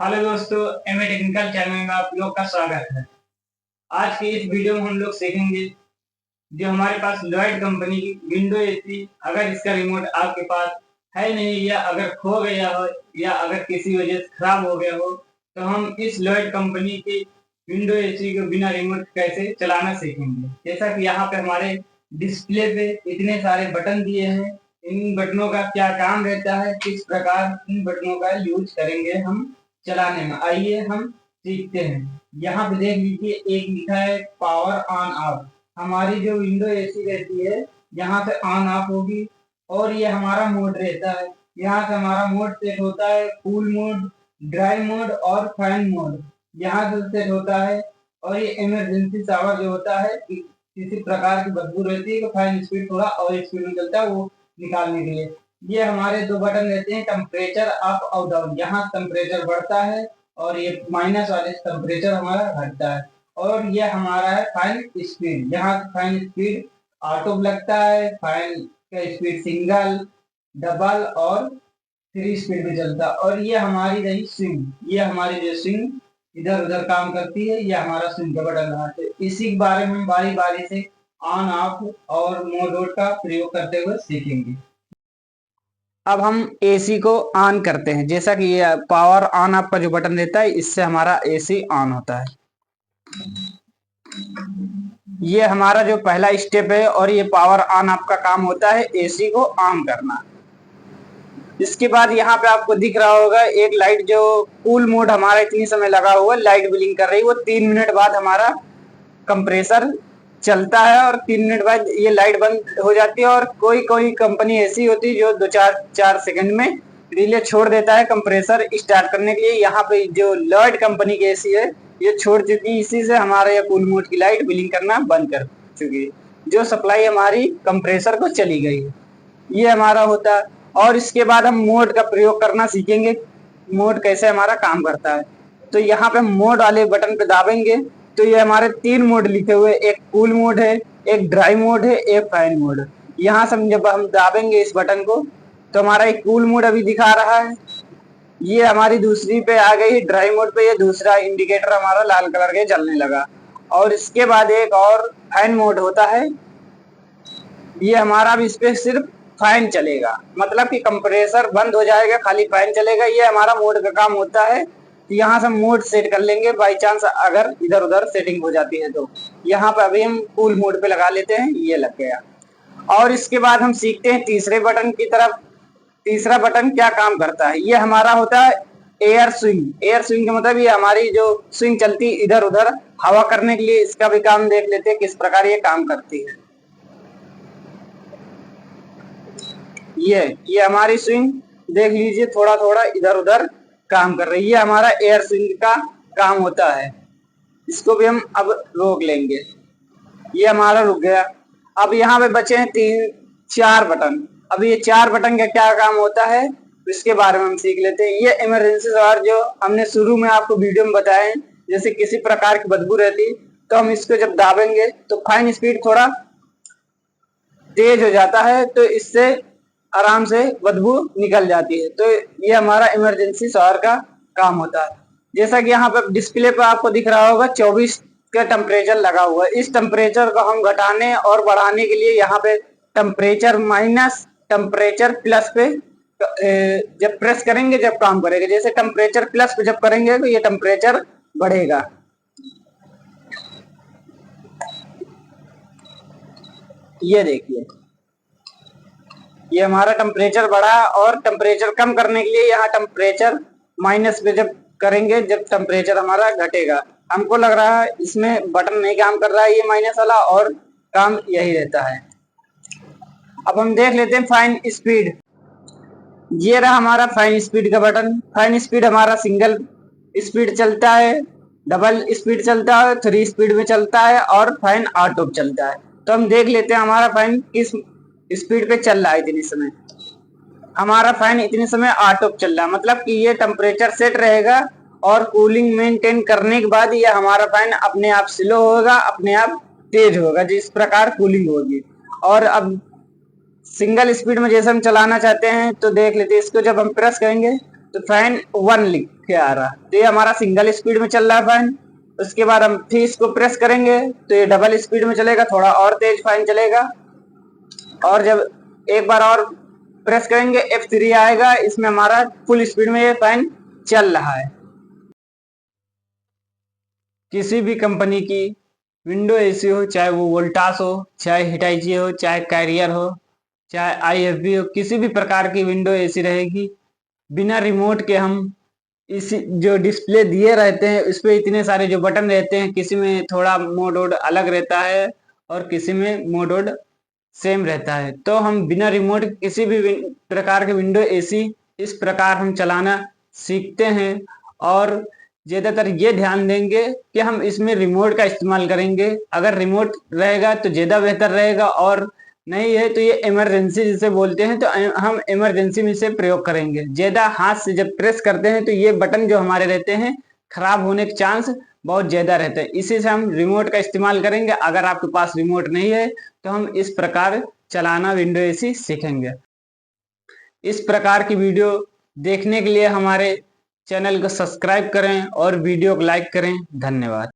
Hello दोस्तों, MA technical channel में आप लोग का स्वागत है। आज की इस वीडियो में हम लोग सीखेंगे जो हमारे पास लॉयड कंपनी की विंडो एसी, अगर इसका रिमोट आपके पास है नहीं या अगर खो गया हो या अगर किसी वजह से खराब हो गया हो तो हम इस लॉयड कंपनी की विंडो एसी को बिना रिमोट कैसे चलाना सीखेंगे। जैसा कि यहाँ पे हमारे डिस्प्ले पे इतने सारे बटन दिए हैं, इन बटनों का क्या काम रहता है, किस प्रकार इन बटनों का यूज करेंगे हम चलाने में, आइए हम सीखते हैं। यहाँ पे देख लीजिए, एक लिखा है पावर ऑन ऑफ। हमारी जो विंडो एसी रहती है यहाँ से ऑन ऑफ होगी और ये हमारा मोड रहता है। यहाँ से हमारा मोड सेट होता है कूल मोड, ड्राई मोड और फैन मोड यहाँ से सेट होता है। और ये इमरजेंसी शावर जो होता है, किसी प्रकार की बदबू रहती है तो फैन स्पीड थोड़ा और स्पीड में चलता है, वो निकालने के लिए। ये हमारे दो बटन रहते हैं, टेम्परेचर अप और डाउन। यहाँ टेम्परेचर बढ़ता है और ये माइनस वाले टेम्परेचर हमारा घटता है। और ये हमारा है फैन स्पीड। यहाँ फैन स्पीड ऑटो लगता है, फैन का स्पीड सिंगल, डबल और थ्री स्पीड में चलता है। और ये हमारी रही स्विंग, ये हमारी जो स्विंग इधर उधर काम करती है, ये हमारा स्विंग का बटन लगाते हैं। इसी के बारे में बारी बारी से ऑन ऑफ और मोड का प्रयोग करते हुए सीखेंगे। अब हम एसी को ऑन करते हैं। जैसा कि ये पावर ऑन ऑफ का जो बटन रहता है, इससे हमारा एसी ऑन होता है। ये हमारा जो पहला स्टेप है और ये पावर ऑन ऑफ का काम होता है एसी को ऑन करना। इसके बाद यहाँ पे आपको दिख रहा होगा एक लाइट, जो कूल मोड हमारा इतनी समय लगा हुआ लाइट ब्लिंक कर रही है, वो 3 मिनट बाद हमारा कंप्रेसर चलता है और 3 मिनट बाद ये लाइट बंद हो जाती है। और कोई कोई कंपनी ऐसी होती है जो 2-4 सेकंड में रिले छोड़ देता है कंप्रेसर स्टार्ट करने के लिए। यहाँ पे जो लॉयड कंपनी की एसी है ये छोड़ चुकी है, इसी से हमारा ये कूल मोड की लाइट ब्लिंक करना बंद कर चुकी है, जो सप्लाई हमारी कंप्रेसर को चली गई है। ये हमारा होता है। और इसके बाद हम मोड का प्रयोग करना सीखेंगे, मोड कैसे हमारा काम करता है। तो यहाँ पे मोड वाले बटन पे दाबेंगे तो ये हमारे 3 मोड लिखे हुए, एक कूल मोड है, एक ड्राई मोड है, एक फैन मोड है। यहाँ से जब हम दाबेंगे इस बटन को तो हमारा एक कूल मोड अभी दिखा रहा है, ये हमारी दूसरी पे आ गई ड्राई मोड पे, ये दूसरा इंडिकेटर हमारा लाल कलर के जलने लगा। और इसके बाद एक और फैन मोड होता है, ये हमारा भी इस पे सिर्फ फैन चलेगा, मतलब कि कंप्रेसर बंद हो जाएगा, खाली फैन चलेगा। ये हमारा मोड का काम होता है। तो यहाँ से मोड सेट कर लेंगे, बाई चांस अगर इधर उधर सेटिंग हो जाती है तो। यहाँ पे अभी हम कूल मोड पे लगा लेते हैं, ये लग गया। और इसके बाद हम सीखते हैं तीसरे बटन की तरफ। तीसरा बटन क्या काम करता है, ये हमारा होता है एयर स्विंग। एयर स्विंग का मतलब ये हमारी जो स्विंग चलती इधर उधर हवा करने के लिए, इसका भी काम देख लेते हैं किस प्रकार ये काम करती है। ये हमारी स्विंग देख लीजिए, थोड़ा थोड़ा इधर उधर काम कर रही है, हमारा एयर स्विंग का काम होता है। इसको भी हम अब रोक लेंगे, ये हमारा रुक गया। अब यहाँ पे बचे हैं 3-4 बटन। अब ये 4 बटन का क्या काम होता है इसके बारे में हम सीख लेते हैं। ये इमरजेंसी शावर जो हमने शुरू में आपको वीडियो में बताए, जैसे किसी प्रकार की बदबू रहती तो हम इसको जब दाबेंगे तो फैन स्पीड थोड़ा तेज हो जाता है, तो इससे आराम से बदबू निकल जाती है। तो ये हमारा इमरजेंसी शावर का काम होता है। जैसा कि यहाँ पे डिस्प्ले पे आपको दिख रहा होगा 24 का टेम्परेचर लगा हुआ है। इस टेम्परेचर को हम घटाने और बढ़ाने के लिए यहाँ पे टेम्परेचर माइनस, टेम्परेचर प्लस पे जब प्रेस करेंगे जब काम करेगा। जैसे टेम्परेचर प्लस पे जब करेंगे तो ये टेम्परेचर बढ़ेगा। ये देखिए, ये हमारा टेम्परेचर बढ़ा। और टेम्परेचर कम करने के लिए यहाँ टेम्परेचर माइनस पे जब करेंगे जब टेम्परेचर हमारा घटेगा। हमको लग रहा है इसमें बटन नहीं काम कर रहा है ये माइनस वाला, और काम यही रहता है। अब हम देख लेते हैं फैन स्पीड। ये रहा हमारा फैन स्पीड का बटन। फैन स्पीड हमारा सिंगल स्पीड चलता है, डबल स्पीड चलता है, 3 स्पीड में चलता है और फैन ऑटो चलता है। तो हम देख लेते हैं हमारा फैन किस स्पीड पे चल रहा है। इतनी समय हमारा फैन इतने समय ऑटो चल रहा है, मतलब कि ये टेम्परेचर सेट रहेगा और कूलिंग मेंटेन करने के बाद ये हमारा फैन अपने आप स्लो होगा, अपने आप तेज होगा, जिस प्रकार कूलिंग होगी। और अब सिंगल स्पीड में जैसे हम चलाना चाहते हैं तो देख लेते हैं, इसको जब हम प्रेस करेंगे तो फैन 1 लिख के आ रहा, तो ये हमारा सिंगल स्पीड में चल रहा है फैन। उसके बाद हम फिर इसको प्रेस करेंगे तो ये डबल स्पीड में चलेगा, थोड़ा और तेज फैन चलेगा। और जब एक बार और प्रेस करेंगे F3 आएगा, इसमें हमारा फुल स्पीड में ये फैन चल रहा है। किसी भी कंपनी की विंडो एसी हो, चाहे वो वोल्टास हो, चाहे हिटाची हो, चाहे कैरियर हो, चाहे IFB हो, किसी भी प्रकार की विंडो एसी रहेगी, बिना रिमोट के हम इसी जो डिस्प्ले दिए रहते हैं उस पे इतने सारे जो बटन रहते हैं, किसी में थोड़ा मोड वोड अलग रहता है और किसी में मोड वोड सेम रहता है। तो हम बिना रिमोट किसी भी प्रकार के विंडो एसी इस प्रकार हम चलाना सीखते हैं। और ज़्यादातर ये ध्यान देंगे कि हम इसमें रिमोट का इस्तेमाल करेंगे। अगर रिमोट रहेगा तो ज़्यादा बेहतर रहेगा, और नहीं है तो ये इमरजेंसी जिसे बोलते हैं तो हम इमरजेंसी में से प्रयोग करेंगे। ज़्यादा हाथ से जब प्रेस करते हैं तो ये बटन जो हमारे रहते हैं खराब होने के चांस बहुत ज़्यादा रहते हैं, इसी से हम रिमोट का इस्तेमाल करेंगे। अगर आपके पास रिमोट नहीं है तो हम इस प्रकार चलाना विंडो एसी सीखेंगे। इस प्रकार की वीडियो देखने के लिए हमारे चैनल को सब्सक्राइब करें और वीडियो को लाइक करें। धन्यवाद।